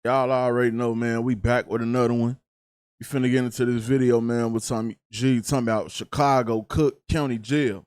Y'all already know, man, we back with another one. We finna get into this video, man, with Tommy G talking about Chicago Cook County Jail.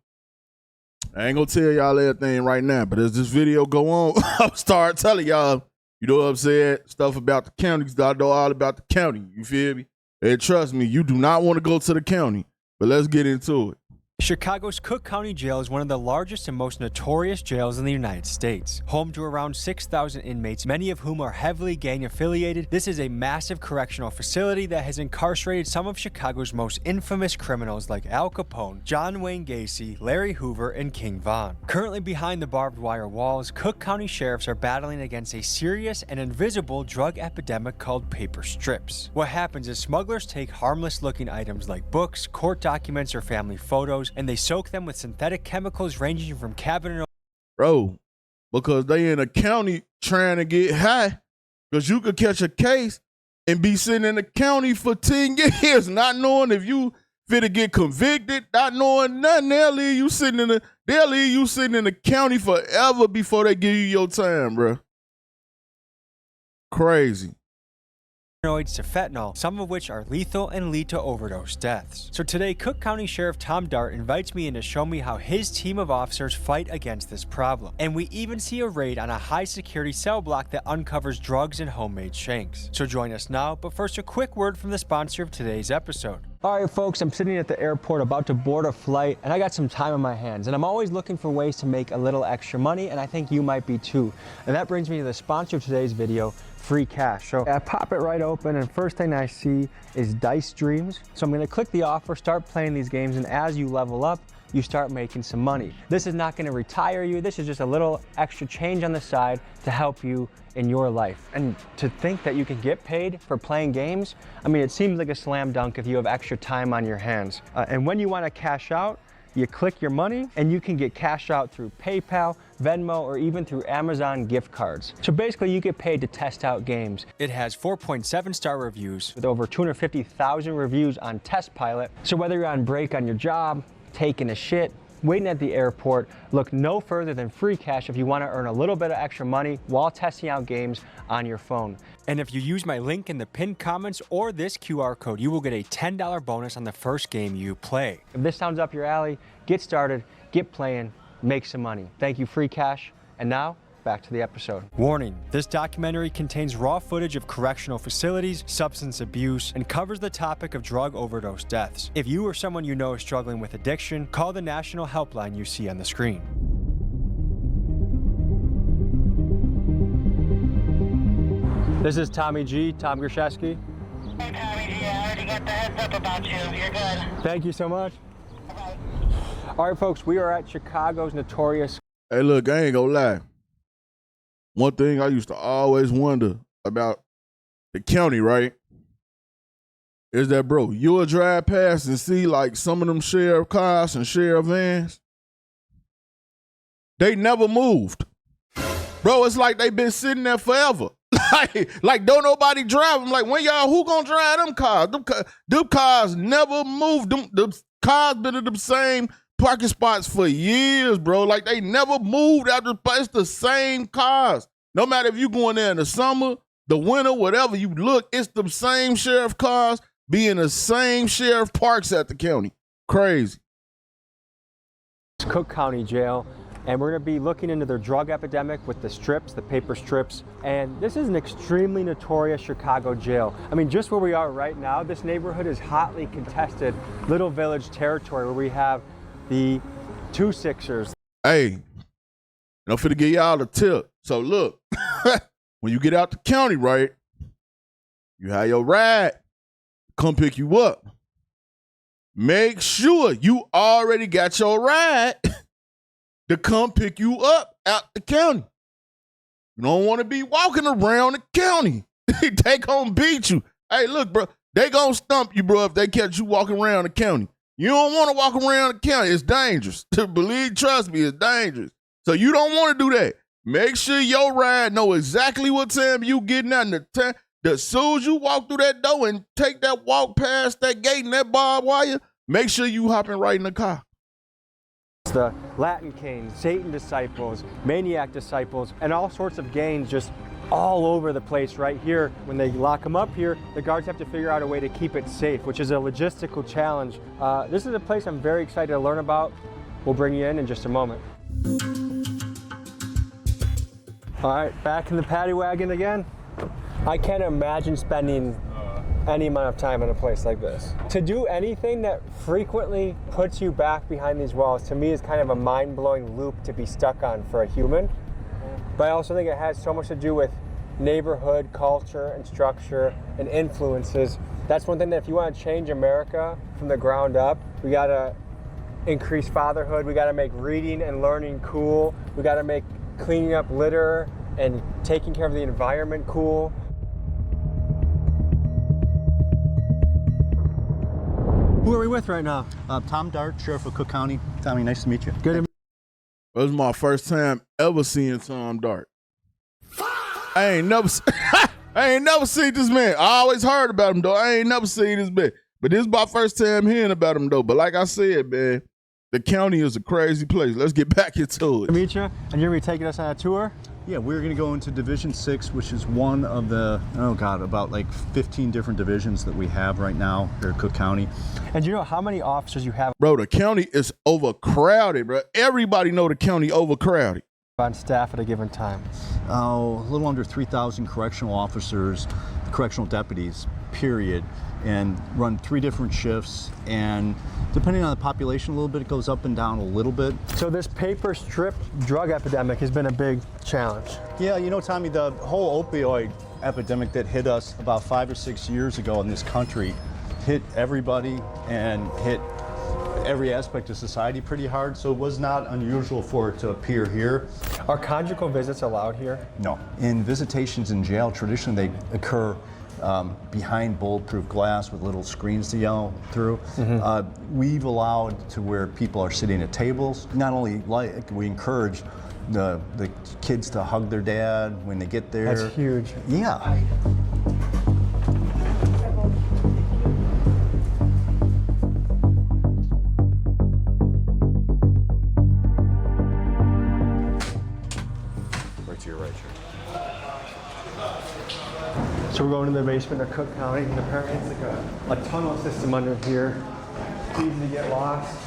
I ain't gonna tell y'all everything right now, but as this video go on, I'll start telling y'all, you know what I'm saying, stuff about the counties. I know all about the county, you feel me? And trust me, you do not want to go to the county, but let's get into it. Chicago's Cook County Jail is one of the largest and most notorious jails in the United States. Home to around 6,000 inmates, many of whom are heavily gang affiliated, this is a massive correctional facility that has incarcerated some of Chicago's most infamous criminals like Al Capone, John Wayne Gacy, Larry Hoover, and King Von. Currently behind the barbed wire walls, Cook County sheriffs are battling against a serious and invisible drug epidemic called paper strips. What happens is smugglers take harmless looking items like books, court documents, or family photos, and they soak them with synthetic chemicals ranging from cabin. Bro, because they in a county trying to get high, because you could catch a case and be sitting in the county for 10 years, not knowing if you finna get convicted, not knowing nothing. They'll leave you sitting in the county forever before they give you your time, bro. Crazy. To fentanyl, some of which are lethal and lead to overdose deaths. So today, Cook County Sheriff Tom Dart invites me in to show me how his team of officers fight against this problem. And we even see a raid on a high-security cell block that uncovers drugs and homemade shanks. So join us now, but first a quick word from the sponsor of today's episode. All right, folks, I'm sitting at the airport about to board a flight, and I got some time on my hands, and I'm always looking for ways to make a little extra money, and I think you might be too. And that brings me to the sponsor of today's video, Free Cash. So I pop it right open, and first thing I see is Dice Dreams. So I'm gonna click the offer, start playing these games, and as you level up, you start making some money. This is not gonna retire you. This is just a little extra change on the side to help you in your life. And to think that you can get paid for playing games, I mean, it seems like a slam dunk if you have extra time on your hands. And when you wanna cash out, you click your money and you can get cash out through PayPal, Venmo, or even through Amazon gift cards. So basically you get paid to test out games. It has 4.7-star reviews with over 250,000 reviews on Testpilot. So whether you're on break on your job, taking a shit, waiting at the airport, look no further than Free Cash if you want to earn a little bit of extra money while testing out games on your phone. And if you use my link in the pinned comments or this QR code, you will get a $10 bonus on the first game you play. If this sounds up your alley, get started, get playing, make some money. Thank you, Free Cash. And now, back to the episode. Warning, this documentary contains raw footage of correctional facilities, substance abuse, and covers the topic of drug overdose deaths. If you or someone you know is struggling with addiction, call the national helpline you see on the screen. This is Tommy G, Tom Grishesky. Hey Tommy G, I already got the heads up about you. You're good. Thank you so much. Bye. All right, folks, we are at Chicago's notorious. Hey, look, I ain't gonna lie. One thing I used to always wonder about the county, right, is that, bro, you'll drive past and see, like, some of them sheriff cars and sheriff vans. They never moved. Bro, it's like they been sitting there forever. like don't nobody drive them. Like, when y'all, who gonna drive them cars? Them cars never moved. Them cars been in the same parking spots for years, bro. Like, they never moved out the place. The same cars. No matter if you going there in the summer, the winter, whatever you look, it's the same sheriff cars being the same sheriff parks at the county. Crazy. Cook County Jail, and we're going to be looking into their drug epidemic with the strips, the paper strips. And this is an extremely notorious Chicago jail. I mean, just where we are right now, this neighborhood is hotly contested Little Village territory where we have the 2 Sixers. Hey, I'm finna give y'all a tip. So look, when you get out the county, right, you have your ride, come pick you up. Make sure you already got your ride to come pick you up out the county. You don't want to be walking around the county. They gonna beat you. Hey, look, bro, they gonna stump you, bro, if they catch you walking around the county. You don't want to walk around the county. It's dangerous. Trust me, it's dangerous. So you don't want to do that. Make sure your ride know exactly what time you getting out. As soon as you walk through that door and take that walk past that gate and that barbed wire, make sure you hopping right in the car. The Latin Canes, Satan disciples, maniac disciples, and all sorts of gangs just all over the place right here. When they lock them up here, the guards have to figure out a way to keep it safe, which is a logistical challenge. This is a place I'm very excited to learn about. We'll bring you in just a moment. All right, back in the paddy wagon again. I can't imagine spending any amount of time in a place like this. To do anything that frequently puts you back behind these walls, to me, is kind of a mind-blowing loop to be stuck on for a human. But I also think it has so much to do with neighborhood, culture, and structure, and influences. That's one thing that if you want to change America from the ground up, we gotta increase fatherhood, we gotta make reading and learning cool, we gotta make cleaning up litter and taking care of the environment cool. Who are we with right now? Tom Dart, Sheriff of Cook County. Tommy, nice to meet you. Good. It was my first time ever seeing Tom Dart. I ain't never seen this man. I always heard about him though. I ain't never seen this man. But this is my first time hearing about him though. But like I said, man, the county is a crazy place. Let's get back into it. Meet you, and you're gonna be taking us on a tour. Yeah, we're going to go into Division 6, which is one of the, about like 15 different divisions that we have right now here at Cook County. And do you know how many officers you have Bro, the county is overcrowded, bro. Everybody know the county overcrowded. on staff at a given time? Oh, a little under 3,000 correctional officers, correctional deputies, period, and run 3 different shifts. And depending on the population a little bit, it goes up and down a little bit. So this paper strip drug epidemic has been a big challenge. Yeah, you know, Tommy, the whole opioid epidemic that hit us about 5 or 6 years ago in this country hit everybody and hit every aspect of society pretty hard, so it was not unusual for it to appear here. Are conjugal visits allowed here? No. In visitations in jail, traditionally they occur behind bulletproof glass with little screens to yell through. We've allowed to where people are sitting at tables. Not only like we encourage the kids to hug their dad when they get there. That's huge. Yeah. So we're going to the basement of Cook County, and apparently it's like a tunnel system under here. It's easy to get lost.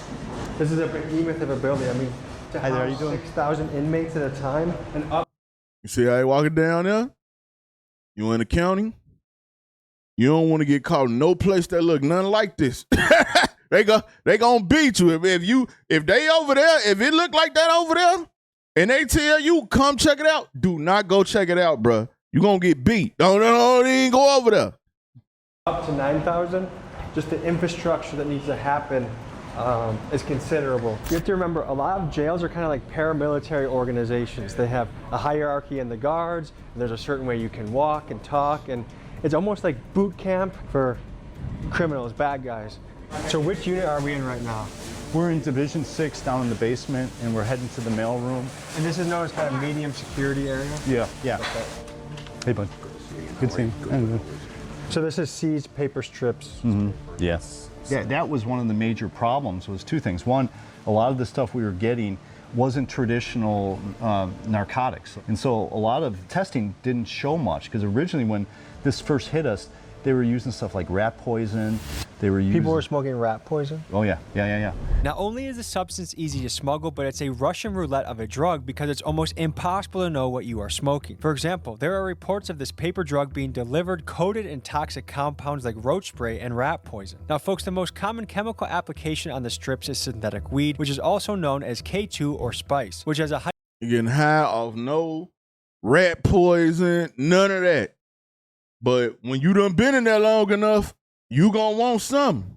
This is a behemoth of a building. I mean, to Hi there, how you house doing? 6,000 inmates at a time and up. You see how they walking down there? You in the county? You don't want to get caught in no place that look nothing like this. They gonna beat you. If they over there, if it look like that over there, and they tell you come check it out, do not go check it out, bruh. You gonna get beat. No, they ain't go over there. Up to 9,000, just the infrastructure that needs to happen is considerable. You have to remember, a lot of jails are kind of like paramilitary organizations. They have a hierarchy in the guards, and there's a certain way you can walk and talk, and it's almost like boot camp for criminals, bad guys. So which unit are we in right now? We're in Division 6 down in the basement, and we're heading to the mail room. And this is known as kind of medium security area? Yeah. Okay. Hey, bud. Good seeing you. So this is seized paper strips. Yes. Yeah, that was one of the major problems, was 2 things. One, a lot of the stuff we were getting wasn't traditional narcotics. And so a lot of testing didn't show much, because originally when this first hit us, they were using stuff like rat poison. They were using... People were smoking rat poison? Oh, yeah. Not only is the substance easy to smuggle, but it's a Russian roulette of a drug because it's almost impossible to know what you are smoking. For example, there are reports of this paper drug being delivered coated in toxic compounds like roach spray and rat poison. Now, folks, the most common chemical application on the strips is synthetic weed, which is also known as K2 or spice, which has a high... You're getting high off no rat poison, none of that. But when you done been in there long enough, you gonna want some.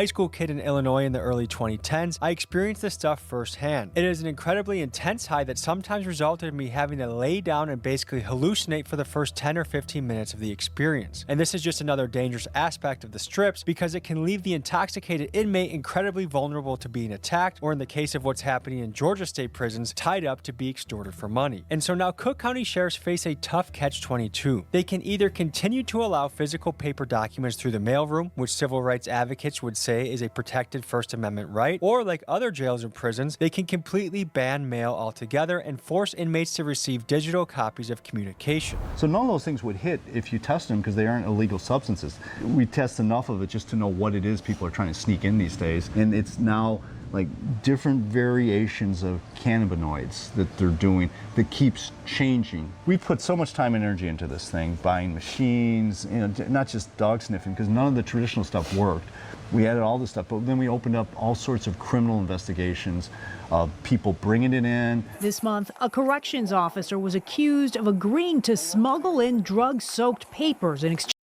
High school kid in Illinois in the early 2010s, I experienced this stuff firsthand. It is an incredibly intense high that sometimes resulted in me having to lay down and basically hallucinate for the first 10 or 15 minutes of the experience. And this is just another dangerous aspect of the strips because it can leave the intoxicated inmate incredibly vulnerable to being attacked, or in the case of what's happening in Georgia state prisons, tied up to be extorted for money. And so now Cook County sheriffs face a tough catch-22. They can either continue to allow physical paper documents through the mailroom, which civil rights advocates would say say is a protected First Amendment right, or like other jails or prisons, they can completely ban mail altogether and force inmates to receive digital copies of communication. So none of those things would hit if you test them because they aren't illegal substances. We test enough of it just to know what it is people are trying to sneak in these days. And it's now like different variations of cannabinoids that they're doing that keeps changing. We put so much time and energy into this thing, buying machines, not just dog sniffing, because none of the traditional stuff worked. We added all this stuff, but then we opened up all sorts of criminal investigations of people bringing it in. This month, a corrections officer was accused of agreeing to smuggle in drug-soaked papers in exchange.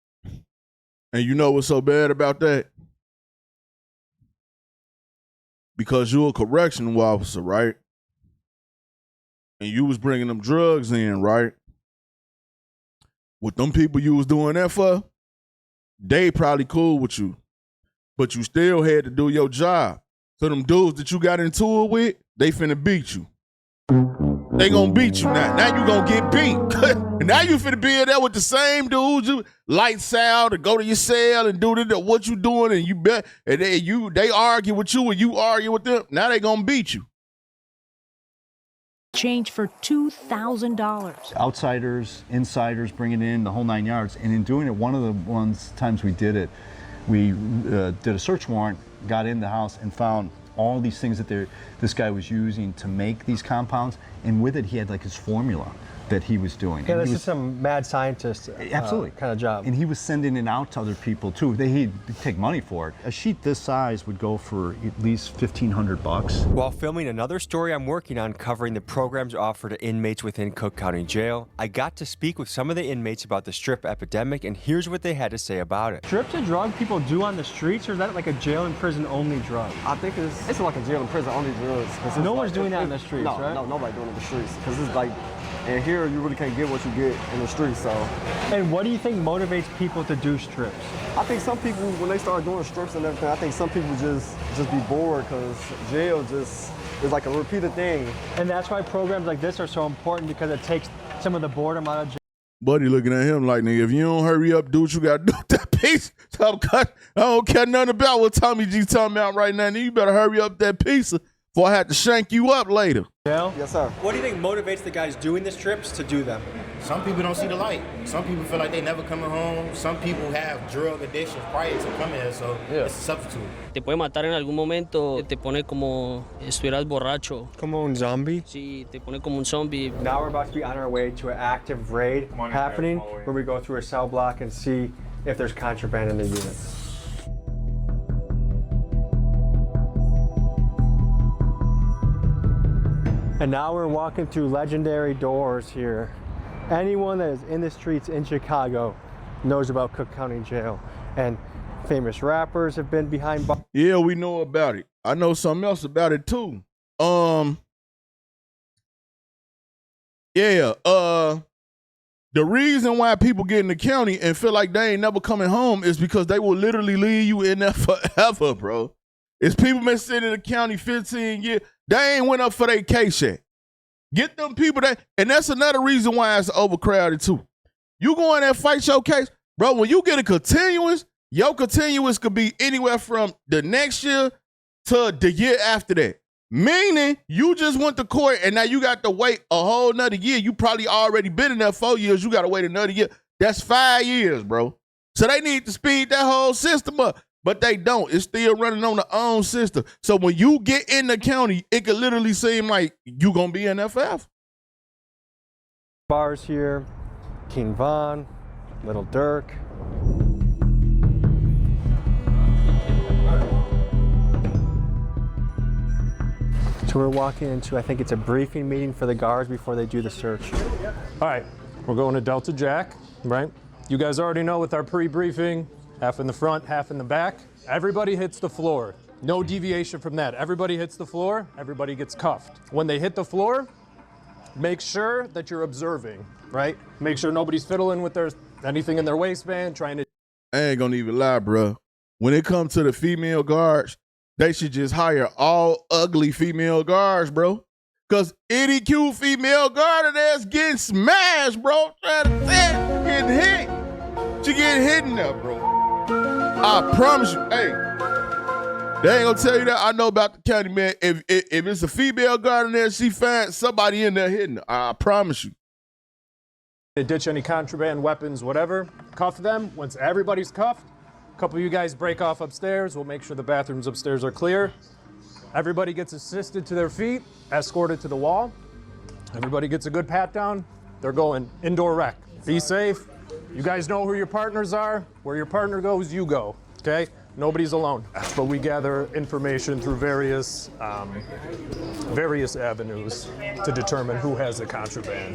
And you know what's so bad about that? Because you're a correctional officer, right? And you was bringing them drugs in, right? With them people you was doing that for, they probably cool with you. But you still had to do your job. So them dudes that you got into it with, they finna beat you. They gonna beat you now. Now you gonna get beat. And now you finna be in there with the same dudes. You lights out and go to your cell and do what you doing, and you bet. And they argue with you and you argue with them. Now they gonna beat you. Change for $2,000. Outsiders, insiders, bringing in the whole 9 yards. And in doing it, one of the times we did it, we did a search warrant, got in the house and found all these things that this guy was using to make these compounds, and with it he had like his formula that he was doing. Yeah, this is some mad scientist absolutely kind of job. And he was sending it out to other people too. He'd take money for it. A sheet this size would go for at least $1,500. While filming another story I'm working on covering the programs offered to inmates within Cook County Jail, I got to speak with some of the inmates about the strip epidemic, and here's what they had to say about it. Strips a drug people do on the streets, or is that like a jail and prison only drug? I think it's like a jail and prison only drugs. No one's doing that in the streets, right? No, nobody doing it in the streets. Because it's like, and here you really can't get what you get in the streets, so. And what do you think motivates people to do strips? I think some people, when they start doing strips and everything, I think some people just be bored because jail just is like a repeated thing. And that's why programs like this are so important, because it takes some of the boredom out of jail. Buddy looking at him like, nigga, if you don't hurry up, do what you got to do with that piece. I don't care nothing about what Tommy G's talking about right now. You better hurry up that pizza before I have to shank you up later. Yeah? Yes, sir. What do you think motivates the guys doing the strips to do them? Some people don't see the light. Some people feel like they never coming home. Some people have drug addictions prior to coming here, so it's a substitute. Te puede matar en algún momento, te pone como estuvieras borracho. Como un zombie? Sí, te pone como un zombie. Now we're about to be on our way to an active raid happening where we go through a cell block and see if there's contraband in the unit. And now we're walking through legendary doors here. Anyone that is in the streets in Chicago knows about Cook County Jail. And famous rappers have been behind bars. Yeah, we know about it. I know something else about it too. The reason why people get in the county and feel like they ain't never coming home is because they will literally leave you in there forever, bro. It's people been sitting in the county 15 years. They ain't went up for their case yet. Get them people that, and that's another reason why it's overcrowded too. You go in there and fight your case, bro. When you get a continuous, your continuous could be anywhere from the next year to the year after that. Meaning you just went to court and now you got to wait a whole nother year. You probably already been in there 4 years. You got to wait another year. That's 5 years, bro. So they need to speed that whole system up. But they don't. It's still running on the own system. So when you get in the county, it could literally seem like you gonna be in FF. Bars here, King Von, Little Dirk. So we're walking into, I think it's a briefing meeting for the guards before they do the search. All right, we're going to Delta Jack, right? You guys already know with our pre-briefing, half in the front, half in the back. Everybody hits the floor. No deviation from that. Everybody hits the floor, everybody gets cuffed. When they hit the floor, make sure that you're observing, right? Make sure nobody's fiddling with anything in their waistband, trying to... I ain't gonna even lie, bro. When it comes to the female guards, they should just hire all ugly female guards, bro. Cause any cute female guard that's getting smashed, bro. Trying to say, getting hit. She getting hit in there, bro. I promise you, hey, They ain't gonna tell you that. I know about the county, man. If it's a female guard in there, she finds somebody in there hitting her. I promise you. They ditch any contraband, weapons, whatever. Cuff them. Once everybody's cuffed, a couple of you guys break off upstairs. We'll make sure the bathrooms upstairs are clear. Everybody gets assisted to their feet, escorted to the wall. Everybody gets a good pat down. They're going indoor rec. Be safe. You guys know who your partners are. Where your partner goes, you go. Okay? Nobody's alone. But we gather information through various avenues to determine who has the contraband.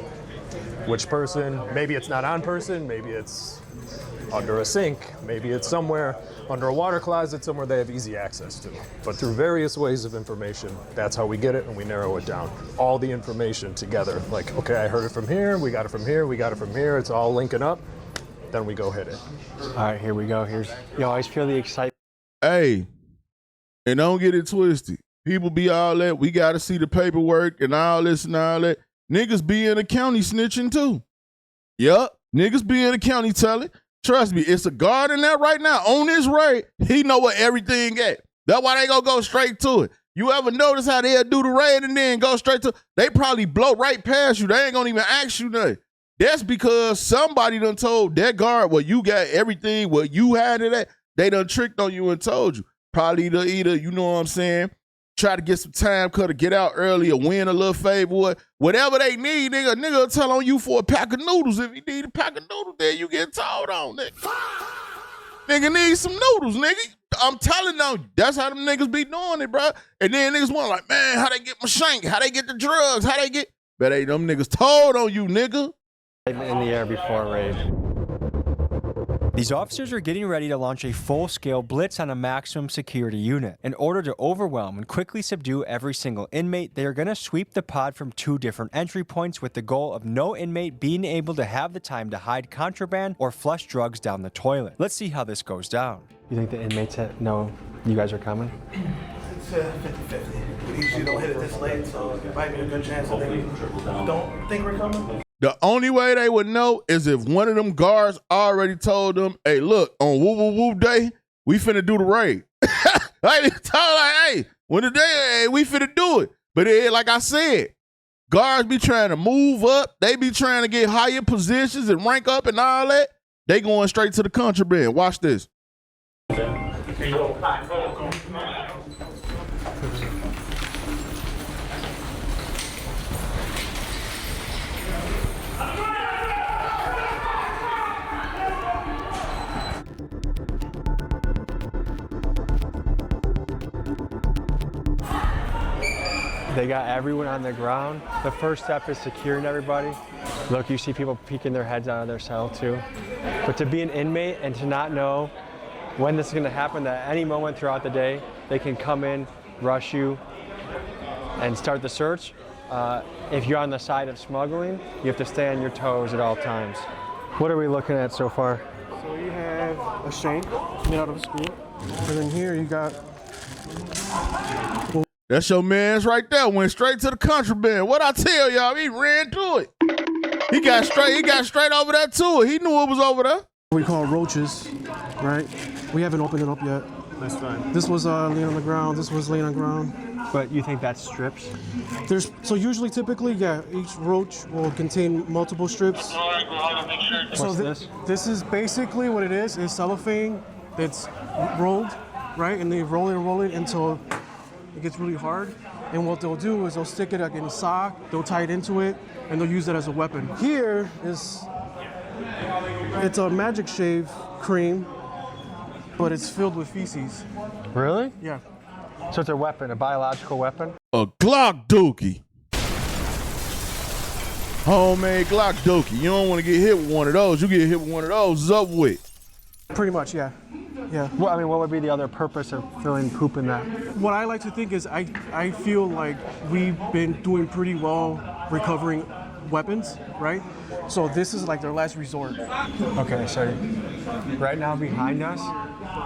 Which person, maybe it's not on person, maybe it's under a sink, maybe it's somewhere under a water closet, somewhere they have easy access to. But through various ways of information, that's how we get it and we narrow it down. All the information together, like, okay, I heard it from here, we got it from here, we got it from here, it's all linking up, then we go hit it. All right, here we go. You always feel the excitement. Hey, and don't get it twisted. People be all that, we got to see the paperwork and all this and all that. Niggas be in the county snitching too. Yup, niggas be in the county telling. Trust me, it's a guard in there right now on this raid. He know what everything at. That's why they gonna go straight to it. You ever notice how they'll do the raid and then go straight to? They probably blow right past you. They ain't gonna even ask you nothing. That's because somebody done told that guard, well, you got everything, well, you had it at. They done tricked on you and told you. Probably either, you know what I'm saying, try to get some time cut or get out early or win a little favor. Whatever they need, nigga will tell on you for a pack of noodles. If you need a pack of noodles, then you get told on, nigga. Nigga need some noodles, nigga. I'm telling them, that's how them niggas be doing it, bro. And then niggas want like, man, how they get my shank? How they get the drugs? How they get? But hey, them niggas told on you, nigga. In the air before a raid. These officers are getting ready to launch a full-scale blitz on a maximum security unit. In order to overwhelm and quickly subdue every single inmate, they are going to sweep the pod from 2 different entry points with the goal of no inmate being able to have the time to hide contraband or flush drugs down the toilet. Let's see how this goes down. You think the inmates know you guys are coming? It's 50-50. We usually don't hit it this late, so it might be a good chance that they don't think we're coming. The only way they would know is if one of them guards already told them, hey, look, on woo woo woo day, we finna do the raid. I told like, hey, when the day, hey, we finna do it. But like I said, guards be trying to move up. They be trying to get higher positions and rank up and all that. They going straight to the contraband. Watch this. They got everyone on the ground. The first step is securing everybody. Look, you see people peeking their heads out of their cell too. But to be an inmate and to not know when this is gonna happen, that at any moment throughout the day, they can come in, rush you, and start the search. If you're on the side of smuggling, you have to stay on your toes at all times. What are we looking at so far? So you have a shank made out of a screw. And then here you got... That's your man's right there. Went straight to the contraband. What I tell y'all, he ran to it. He got straight over there to it. He knew it was over there. We call roaches, right? We haven't opened it up yet. That's fine. This was laying on the ground. This was laying on the ground. But you think that's strips? So usually, typically, yeah, each roach will contain multiple strips. What's this? This is basically what it is cellophane that's rolled, right? And they roll it until it gets really hard. And what they'll do is they'll stick it like in a sock, they'll tie it into it, and they'll use it as a weapon. Here it's a magic shave cream, but it's filled with feces. Really? Yeah. So it's a weapon, a biological weapon? A Glock dookie. Homemade Glock dookie. You don't want to get hit with one of those. You get hit with one of those, it's up with. Pretty much, yeah. Yeah. Well, I mean, what would be the other purpose of filling poop in that? What I like to think is I feel like we've been doing pretty well recovering weapons, right? So this is like their last resort. Okay, so right now behind us,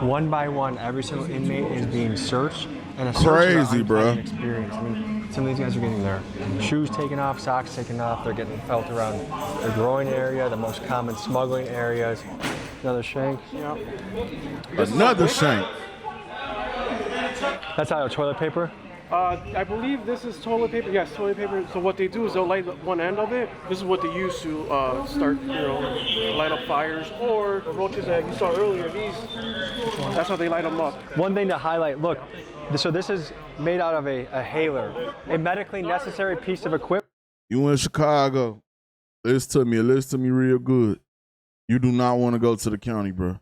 one by one, every single inmate is being searched. And a crazy, bro. Experience. I mean, some of these guys are getting their shoes taken off, socks taken off. They're getting felt around the groin area, the most common smuggling areas. Another shank. Yeah. Another shank. That's out of toilet paper? I believe this is toilet paper. Yes, toilet paper. So what they do is they'll light one end of it. This is what they use to start, light up fires. Or the roaches that you saw earlier, these, that's how they light them up. One thing to highlight, look, so this is made out of a hailer, a medically necessary piece of equipment. You in Chicago, listen to me real good. You do not want to go to the county, bro.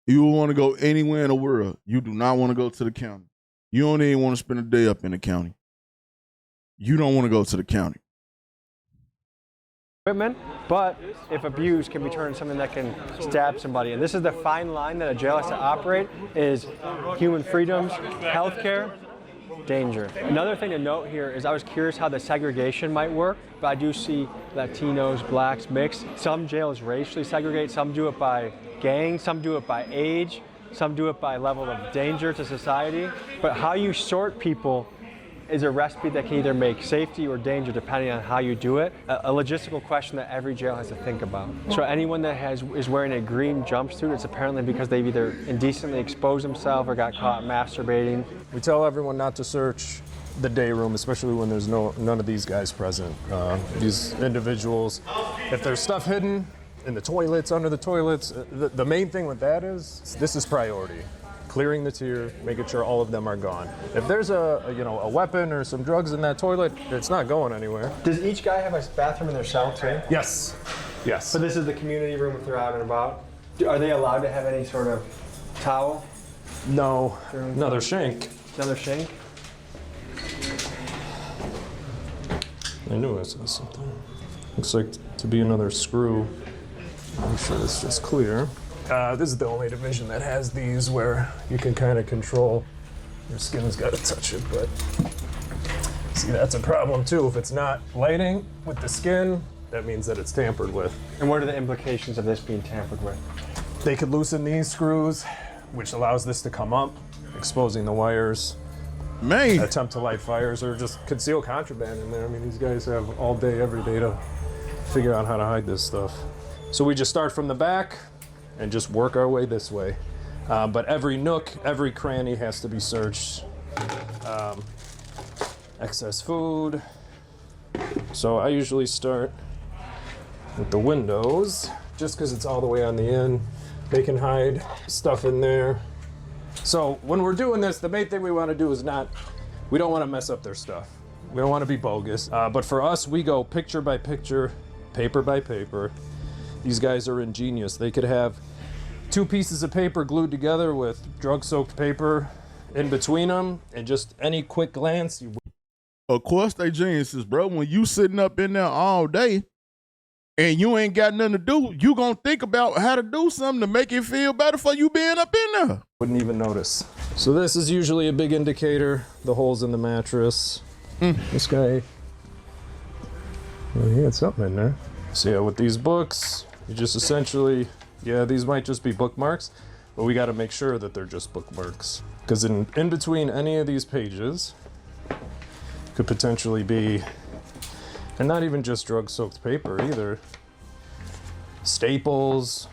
You want to go anywhere in the world. You do not want to go to the county. You don't even want to spend a day up in the county. You don't want to go to the county. But if abused, can be turned into something that can stab somebody. And this is the fine line that a jail has to operate: is human freedoms, healthcare, danger. Another thing to note here is I was curious how the segregation might work, but I do see Latinos, blacks, mixed. Some jails racially segregate, some do it by gang, some do it by age, some do it by level of danger to society. But how you sort people is a recipe that can either make safety or danger depending on how you do it. A logistical question that every jail has to think about. So anyone that is wearing a green jumpsuit, it's apparently because they've either indecently exposed themselves or got caught masturbating. We tell everyone not to search the day room, especially when there's none of these guys present. These individuals, if there's stuff hidden in the toilets, under the toilets, the main thing with that is this is priority. Clearing the tier, making sure all of them are gone. If there's a weapon or some drugs in that toilet, it's not going anywhere. Does each guy have a bathroom in their cell too? Yes. Yes. So this is the community room if they're out and about. Are they allowed to have any sort of towel? No. Another shank. Another shank? I knew I saw something. Looks like to be another screw. Make sure it's just clear. This is the only division that has these where you can kind of control. Your skin's got to touch it, but see, that's a problem too. If it's not lighting with the skin, that means that it's tampered with. And what are the implications of this being tampered with? They could loosen these screws, which allows this to come up, exposing the wires. Man. Attempt to light fires or just conceal contraband in there. I mean, these guys have all day, every day to figure out how to hide this stuff. So we just start from the back and just work our way this way. But every nook, every cranny has to be searched. Excess food. So I usually start with the windows, just because it's all the way on the end. They can hide stuff in there. So when we're doing this, the main thing we want to do is we don't want to mess up their stuff. We don't want to be bogus. But for us, we go picture by picture, paper by paper. These guys are ingenious. They could have 2 pieces of paper glued together with drug-soaked paper in between them, and just any quick glance. Of course they geniuses, bro. When you sitting up in there all day and you ain't got nothing to do, you gonna think about how to do something to make it feel better for you being up in there. Wouldn't even notice. So this is usually a big indicator, the holes in the mattress. This guy, well, he had something in there. So yeah, with these books, you just essentially, these might just be bookmarks, but we got to make sure that they're just bookmarks. Because in between any of these pages could potentially be, and not even just drug-soaked paper either, staples,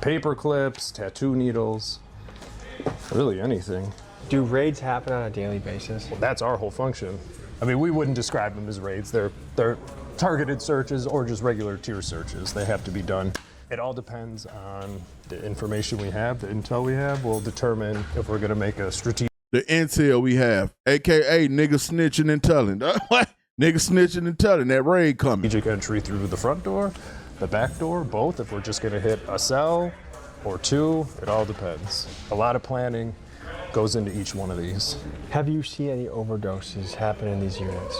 paper clips, tattoo needles, really anything. Do raids happen on a daily basis? Well, that's our whole function. I mean, we wouldn't describe them as raids. They're targeted searches or just regular tier searches. They have to be done. It all depends on the information we have, the intel we have will determine if we're gonna make a strategic. The intel we have, AKA nigga snitching and telling. Nigga snitching and telling, that raid coming. Strategic entry through the front door, the back door, both. If we're just gonna hit a cell or 2, it all depends. A lot of planning goes into each one of these. Have you seen any overdoses happen in these units?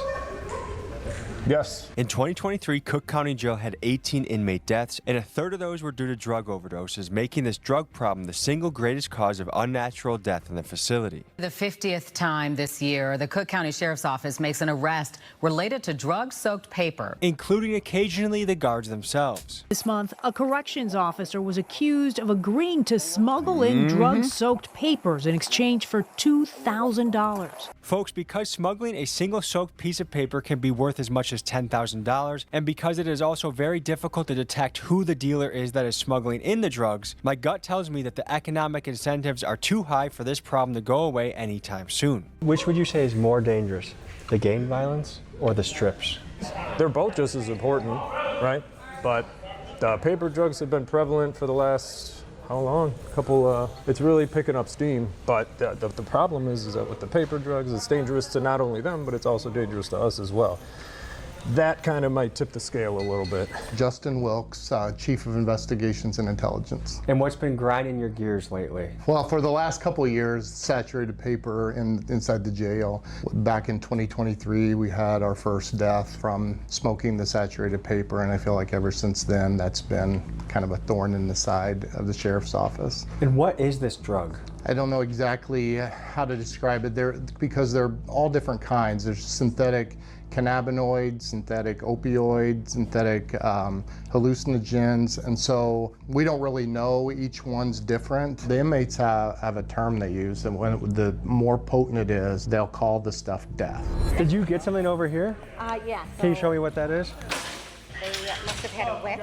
Yes. In 2023, Cook County Jail had 18 inmate deaths, and a third of those were due to drug overdoses, making this drug problem the single greatest cause of unnatural death in the facility. The 50th time this year, the Cook County Sheriff's Office makes an arrest related to drug-soaked paper, including occasionally the guards themselves. This month, a corrections officer was accused of agreeing to smuggle in drug-soaked papers in exchange for $2,000. Folks, because smuggling a single soaked piece of paper can be worth as much much as $10,000. And because it is also very difficult to detect who the dealer is that is smuggling in the drugs, my gut tells me that the economic incentives are too high for this problem to go away anytime soon. Which would you say is more dangerous, the gang violence or the strips? They're both just as important, right? But paper drugs have been prevalent for the last, how long? It's really picking up steam. But the problem is that with the paper drugs, it's dangerous to not only them, but it's also dangerous to us as well. That kind of might tip the scale a little bit. Justin Wilkes, Chief of Investigations and Intelligence. And what's been grinding your gears lately? Well, for the last couple of years, saturated paper inside the jail. Back in 2023, we had our first death from smoking the saturated paper, and I feel like ever since then, that's been kind of a thorn in the side of the sheriff's office. And what is this drug? I don't know exactly how to describe it because they're all different kinds. There's synthetic cannabinoids, synthetic opioids, synthetic hallucinogens, and so we don't really know. Each one's different. The inmates have a term they use, and when the more potent it is, they'll call the stuff death. Did you get something over here? Yeah. Can you show me what that is? They must have had a wick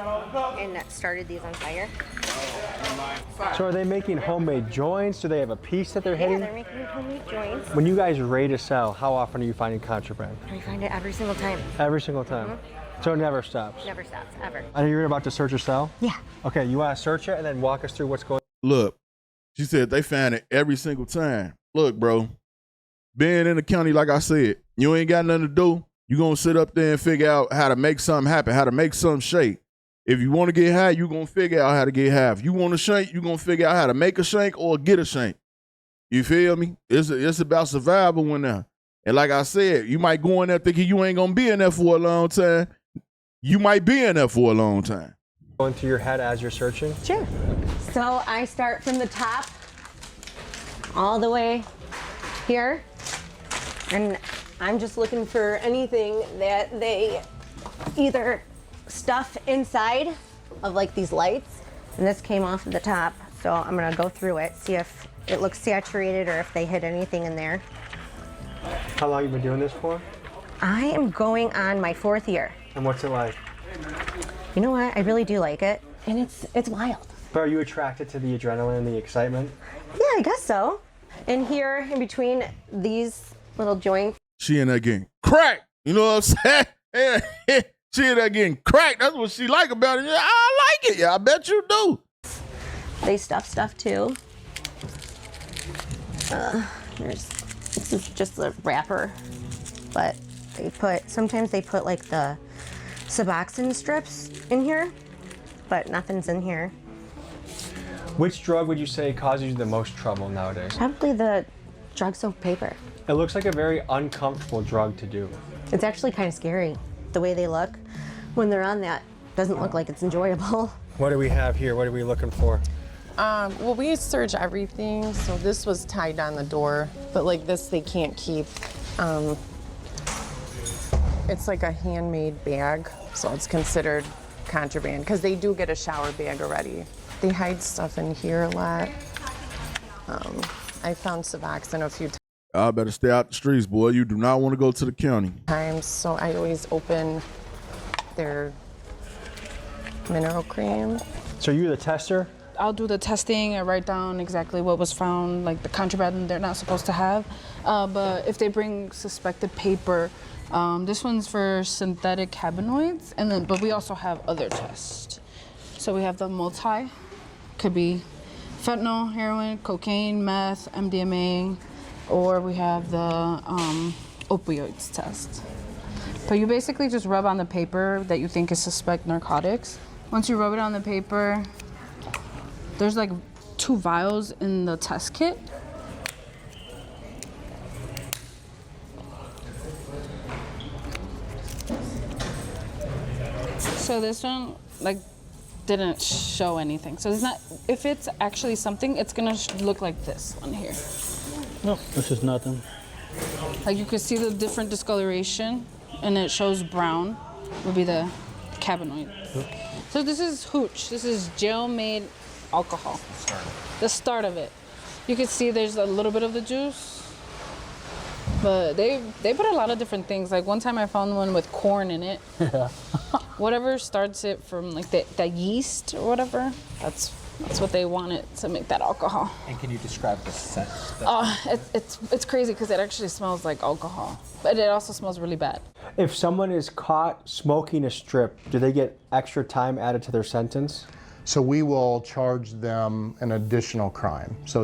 and that started these on fire. So are they making homemade joints? Do they have a piece that they're hitting? Yeah, they're making homemade joints. When you guys raid a cell, how often are you finding contraband? We find it every single time. Every single time? So it never stops? Never stops, ever. I know you're about to search a cell? Yeah. Okay, you want to search it and then walk us through what's going on? Look, she said they find it every single time. Look, bro, being in the county, like I said, you ain't got nothing to do. You're going to sit up there and figure out how to make something happen, how to make something shake. If you want to get high, you're going to figure out how to get high. If you want to shank, you're going to figure out how to make a shank or get a shank. You feel me? It's about survival when now. And like I said, you might go in there thinking you ain't going to be in there for a long time. You might be in there for a long time. Going through your head as you're searching? Sure. So I start from the top all the way here, and I'm just looking for anything that they either stuff inside of like these lights, and this came off of the top, so I'm gonna go through it, see if it looks saturated or if they hid anything in there. How long have you been doing this for? I am going on my 4th year. And what's it like? You know what? I really do like it, and it's wild. But are you attracted to the adrenaline and the excitement? Yeah, I guess so. And here, in between these little joints, She in there getting cracked. You know what I'm saying? She in there getting cracked. That's what she like about it. Yeah, I like it. Yeah, I bet you do. they stuff stuff too. This is just the wrapper, but sometimes they put like the Suboxone strips in here, but nothing's in here. Which drug would you say causes you the most trouble nowadays? Probably the drug soaked paper. It looks like a very uncomfortable drug to do. It's actually kind of scary. The way they look when they're on that doesn't look like it's enjoyable. What do we have here? What are we looking for? Well, we search everything, so this was tied on the door, but like this they can't keep. It's like a handmade bag, so it's considered contraband, because they do get a shower bag already. They hide stuff in here a lot. I found Suboxone a few I better stay out the streets, boy. You do not want to go to the county. times, so I always open their mineral cream. So you're the tester? I'll do the testing and write down exactly what was found, like the contraband they're not supposed to have. But if they bring suspected paper, this one's for synthetic cannabinoids, but we also have other tests. So we have the multi, could be fentanyl, heroin, cocaine, meth, MDMA, or we have the opioids test. But you basically just rub on the paper that you think is suspect narcotics. Once you rub it on the paper, there's like 2 vials in the test kit. So this one, didn't show anything. So it's not, if it's actually something, it's gonna look like this one here. No, this is nothing. Like you can see the different discoloration, and it shows brown, would be the cannabinoid. So this is hooch. This is jail-made alcohol. The start of it. You can see there's a little bit of the juice. But they put a lot of different things. Like one time I found one with corn in it. Yeah. Whatever starts it from like the yeast or whatever, that's what they wanted to make that alcohol. And can you describe the scent? It's crazy because it actually smells like alcohol, but it also smells really bad. If someone is caught smoking a strip, do they get extra time added to their sentence? So we will charge them an additional crime. So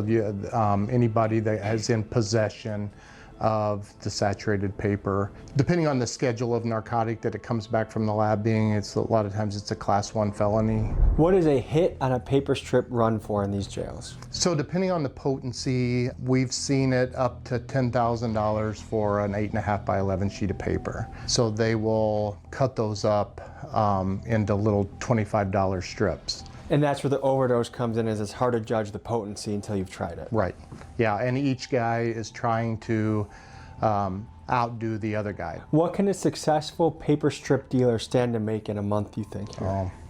anybody that is in possession of the saturated paper, depending on the schedule of narcotic that it comes back from the lab being, it's a lot of times it's a class 1 felony. What is a hit on a paper strip run for in these jails? So depending on the potency, we've seen it up to $10,000 for an 8.5 by 11 sheet of paper. So they will cut those up into little $25 strips. And that's where the overdose comes in, is it's hard to judge the potency until you've tried it. Right. Yeah, and each guy is trying to outdo the other guy. What can a successful paper strip dealer stand to make in a month, you think?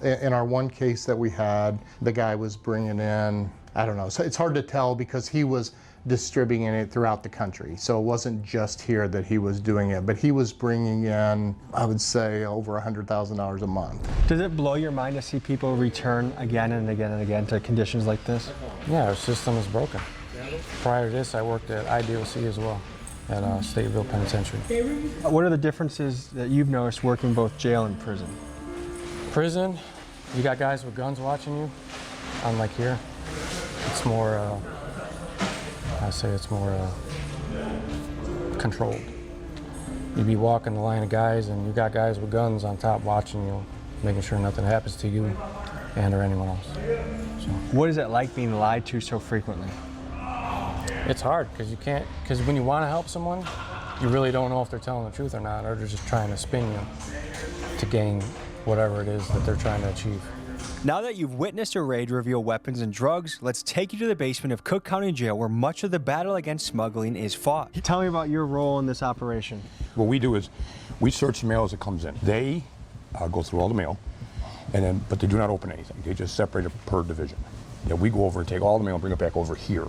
In our one case that we had, the guy was bringing in, I don't know, so it's hard to tell because he was distributing it throughout the country. So it wasn't just here that he was doing it, but he was bringing in, I would say, over $100,000 a month. Does it blow your mind to see people return again and again and again to conditions like this? Yeah, our system is broken. Prior to this, I worked at IDOC as well, at Stateville Penitentiary. What are the differences that you've noticed working both jail and prison? Prison, you got guys with guns watching you, unlike here. It's more, I say it's more controlled. You'd be walking the line of guys and you got guys with guns on top watching you, making sure nothing happens to you and or anyone else. So. What is it like being lied to so frequently? It's hard because you can't, because when you want to help someone, you really don't know if they're telling the truth or not, or they're just trying to spin you to gain whatever it is that they're trying to achieve. Now that you've witnessed a raid reveal weapons and drugs, let's take you to the basement of Cook County Jail where much of the battle against smuggling is fought. Tell me about your role in this operation. What we do is we search the mail as it comes in. They go through all the mail, but they do not open anything. They just separate it per division. And we go over and take all the mail and bring it back over here,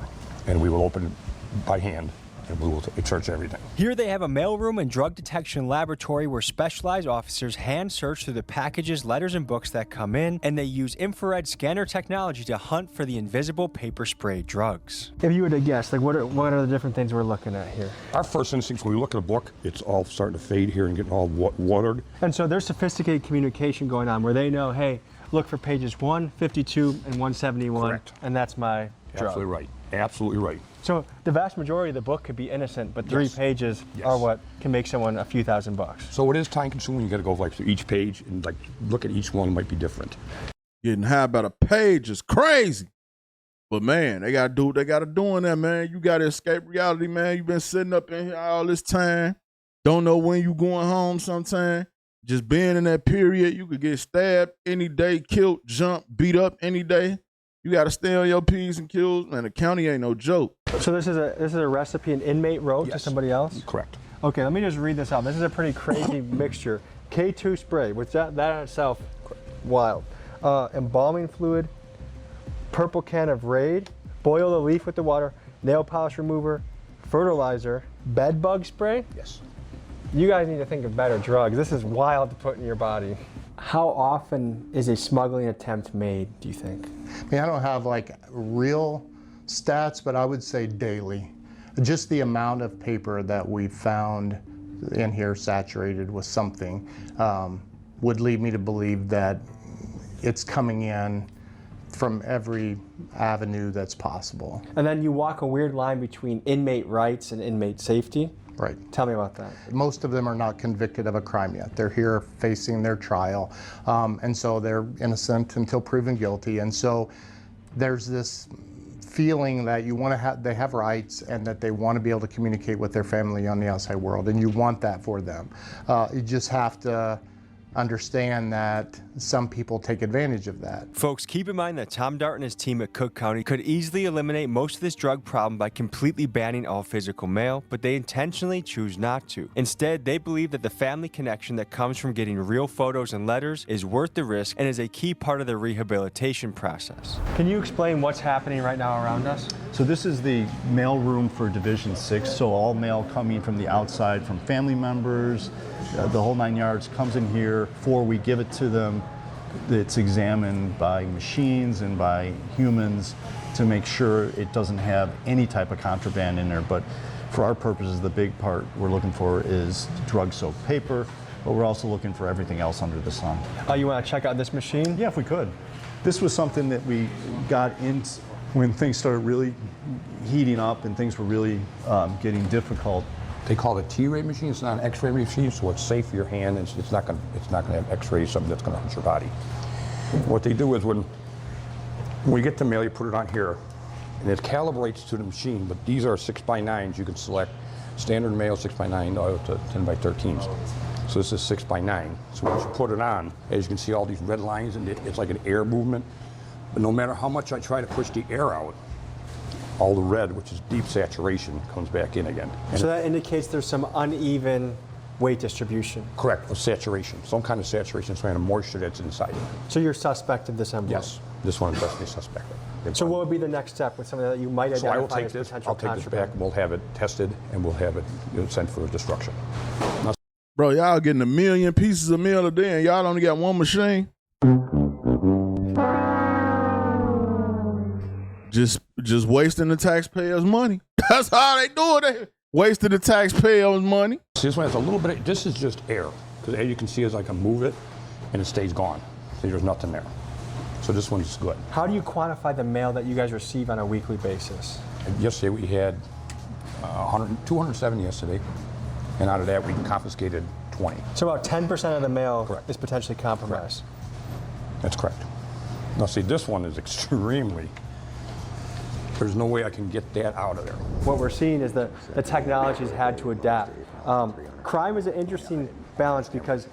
and we will open it by hand. And we will search everything. Here they have a mailroom and drug detection laboratory where specialized officers hand search through the packages, letters, and books that come in, and they use infrared scanner technology to hunt for the invisible paper spray drugs. If you were to guess, like what are the different things we're looking at here? Our first instinct when we look at a book, it's all starting to fade here and getting all watered. And so there's sophisticated communication going on where they know, hey, look for pages 152 and 171, Correct. And that's my drug. Absolutely right. Absolutely right. So the vast majority of the book could be innocent, but 3 pages are what can make someone a few $1,000s. So it is time consuming. You got to go like through each page and like look at each one. It might be different. Getting high about a page is crazy. But man, they got to do what they got to do in there, man. You got to escape reality, man. You've been sitting up in here all this time. Don't know when you going home sometime. Just being in that period, you could get stabbed any day, killed, jumped, beat up any day. You got to stay on your P's and Q's, man. The county ain't no joke. So this is a recipe an inmate wrote to somebody else? Correct. Okay, let me just read this out. This is a pretty crazy mixture. K2 spray, which that in itself, wild. Embalming fluid, purple can of Raid, boil the leaf with the water, nail polish remover, fertilizer, bed bug spray. Yes. You guys need to think of better drugs. This is wild to put in your body. How often is a smuggling attempt made, do you think? I mean, I don't have like real stats, but I would say daily. Just the amount of paper that we found in here saturated with something would lead me to believe that it's coming in from every avenue that's possible. And then you walk a weird line between inmate rights and inmate safety. Right. Tell me about that. Most of them are not convicted of a crime yet. They're here facing their trial, and so they're innocent until proven guilty. And so there's this feeling that you want to they have rights and that they want to be able to communicate with their family on the outside world, and you want that for them. You just have to understand that some people take advantage of that. Folks, keep in mind that Tom Dart and his team at Cook County could easily eliminate most of this drug problem by completely banning all physical mail, but they intentionally choose not to. Instead, they believe that the family connection that comes from getting real photos and letters is worth the risk and is a key part of their rehabilitation process. Can you explain what's happening right now around us? So this is the mail room for Division 6, so all mail coming from the outside, from family members, the whole 9 yards comes in here. Before we give it to them, it's examined by machines and by humans to make sure it doesn't have any type of contraband in there. But for our purposes, the big part we're looking for is drug-soaked paper, but we're also looking for everything else under the sun. You want to check out this machine? Yeah, if we could. This was something that we got into when things started really heating up and things were really getting difficult. They call it a T-ray machine. It's not an X-ray machine, so it's safe for your hand. And it's not going to have X-rays, something that's going to hurt your body. What they do is when we get the mail, you put it on here, and it calibrates to the machine. But these are 6x9s. You can select standard mail 6x9 or to 10x13s. So this is 6x9. So once you put it on, as you can see all these red lines, and it's like an air movement. But no matter how much I try to push the air out, all the red, which is deep saturation, comes back in again. And so that indicates there's some uneven weight distribution. Correct, of saturation. Some kind of saturation, some kind of moisture that's inside it. So you're suspect of this envelope? Yes, this one is definitely suspect. So what would be the next step with something that you might identify So I will take as this, potential I'll take this contraband? back, and we'll have it tested, and we'll have it sent for destruction. Bro, y'all getting 1 million pieces of mail a day and y'all only got one machine? Just wasting the taxpayers' money. That's how they do it. They wasting the taxpayers' money. See, this one has a little bit, this is just air. Because as you can see, as I can move it, and it stays gone. See, there's nothing there. So this one's good. How do you quantify the mail that you guys receive on a weekly basis? Yesterday we had 270 yesterday, and out of that we confiscated 20. So about 10% of the mail is potentially compromised. That's correct. Now see, this one is extremely, there's no way I can get that out of there. What we're seeing is that the technology's had to adapt. Crime is an interesting balance because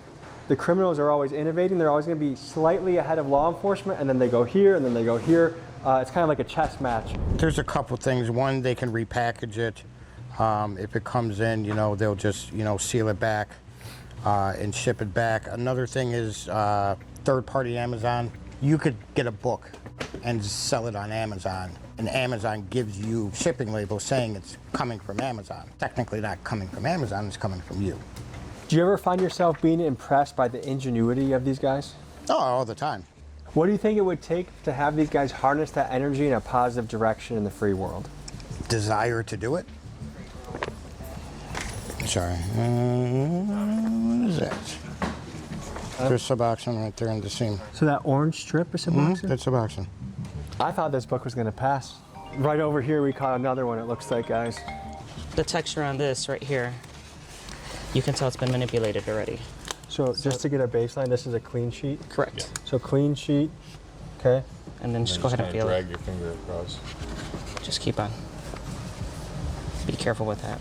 the criminals are always innovating. They're always going to be slightly ahead of law enforcement, and then they go here, and then they go here. It's kind of like a chess match. There's a couple things. One, they can repackage it. If it comes in, they'll just, seal it back and ship it back. Another thing is third-party Amazon. You could get a book and sell it on Amazon, and Amazon gives you shipping labels saying it's coming from Amazon. Technically not coming from Amazon, it's coming from you. Do you ever find yourself being impressed by the ingenuity of these guys? Oh, all the time. What do you think it would take to have these guys harness that energy in a positive direction in the free world? Desire to do it? Sorry. What is that? There's Suboxone right there in the seam. So that orange strip is Suboxone? That's Suboxone. I thought this book was going to pass. Right over here we caught another one, it looks like, guys. The texture on this right here, you can tell it's been manipulated already. So just to get a baseline, this is a clean sheet? Correct. Yeah. So clean sheet, okay. And then just go ahead and feel drag it. your finger across. Just keep on. Be careful with that.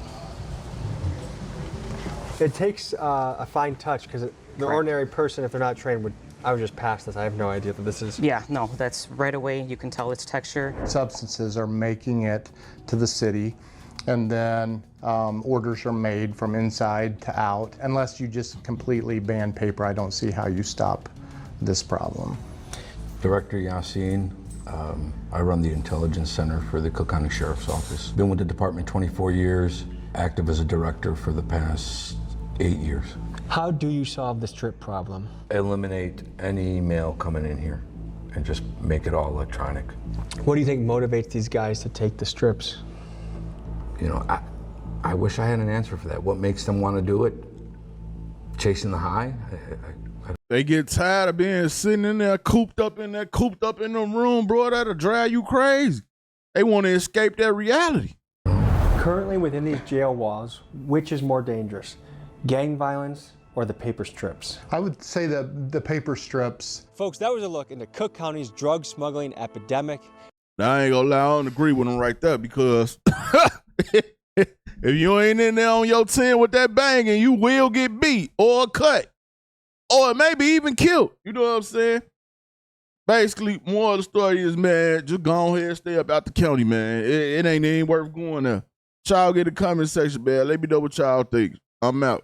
It takes a fine touch because the ordinary person, if they're not trained, I would just pass this. I have no idea that this is. Yeah, no, that's right away. You can tell its texture. Substances are making it to the city, and then orders are made from inside to out. Unless you just completely ban paper, I don't see how you stop this problem. Director Yassine, I run the Intelligence Center for the Cook County Sheriff's Office. Been with the department 24 years, active as a director for the past 8 years. How do you solve the strip problem? Eliminate any mail coming in here and just make it all electronic. What do you think motivates these guys to take the strips? You know, I wish I had an answer for that. What makes them want to do it? Chasing the high? They get tired of being sitting in there, cooped up in the room, bro. That'll drive you crazy. They want to escape that reality. Currently within these jail walls, which is more dangerous? Gang violence or the paper strips? I would say the paper strips. Folks, that was a look into Cook County's drug smuggling epidemic. Now, I ain't gonna lie, I don't agree with them right there because if you ain't in there on your 10 with that banging, you will get beat or cut or maybe even killed. You know what I'm saying? Basically, more of the story is, man, just go ahead and stay up out the county, man. It ain't even worth going there. Y'all get in the comment section, man. Let me know what y'all think. I'm out.